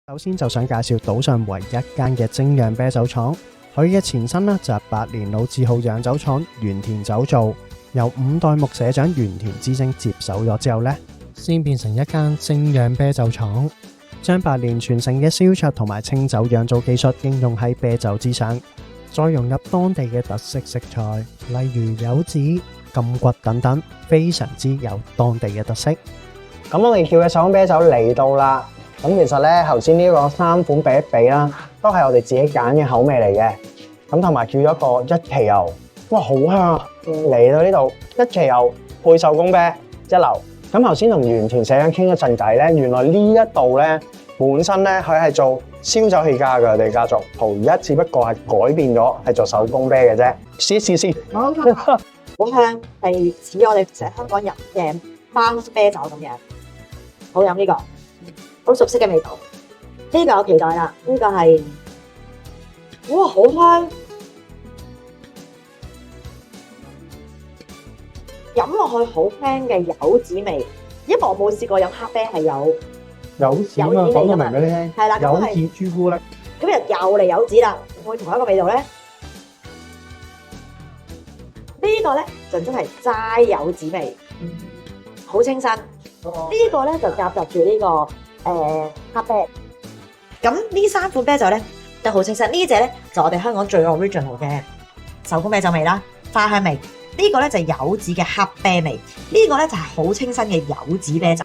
首先就想介紹島上唯一間嘅精釀啤酒廠，佢嘅前身呢就係百年老字號釀酒廠原田酒造，由5代目社長原田之星接手咗之後呢，先變成一間精釀啤酒廠，將百年傳承嘅燒酎同埋清酒釀造技術應用喺啤酒之上，再融入當地嘅特色食材，例如柚子、金骨等等，非常之有當地嘅特色。咁我哋叫嘅手工啤酒嚟到啦。咁其實咧，頭先呢個3款比一比啦，都係我哋自己揀嘅口味嚟嘅。咁同埋叫咗個一期油，哇，好香啊！嚟到呢度一期油配手工啤一流。咁頭先同原田社長傾一陣偈咧，原來呢一度咧本身咧佢係做燒酒起家嘅，我哋家族唯一只不過係改變咗係做手工啤嘅啫。試一試先，好香，係似我哋成日香港飲嘅花啤酒咁樣，好飲呢個。好熟悉嘅味道，呢個我期待啦。呢個係，哇，好香，飲落去好輕嘅柚子味。因為我冇試過飲黑啤係有柚子啊，講到明俾你聽，係啦，柚子朱古力。咁又嚟柚子啦，會同一個味道咧？呢個咧就真係齋柚子味，好清新。呢個咧就夾雜住呢個。黑啤，咁呢3款啤酒咧都好清新。呢隻咧就我哋香港最 original 嘅手工啤酒味啦，花香味。呢個咧就係柚子嘅黑啤味。呢個咧就係好清新嘅柚子啤酒，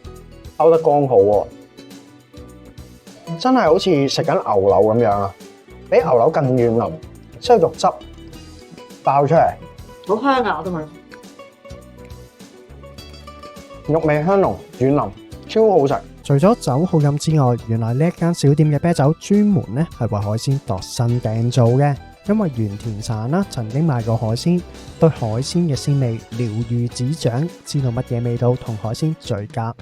溝得剛好喎，真係好似食緊牛柳咁樣啊，比牛柳更軟腍，即係肉汁爆出嚟，好香啊！我都聞，肉味香濃，軟腍，超好食。除咗酒好飲之外，原來呢一間小店嘅啤酒專門咧係為海鮮度身訂造嘅，因為原田さん啦曾經賣過海鮮，對海鮮嘅鮮味了如指掌，知道乜嘢味道同海鮮最夾。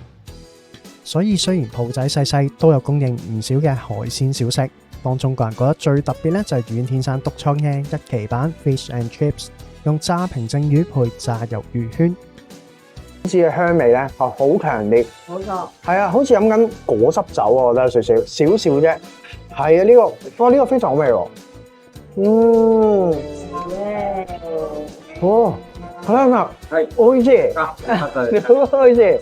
所以雖然鋪仔細細，都有供應唔少嘅海鮮小食。當中個人覺得最特別咧就係原田さん獨創嘅一期版 Fish and Chips， 用炸平整魚配炸魷魚圈。呢支嘅香味咧，好強烈，冇錯，係啊，好似飲緊果汁酒啊，我覺得有少少啫。係啊，呢個哇，呢個非常好味喎。哦，香啊，係，美味しい，美味しい。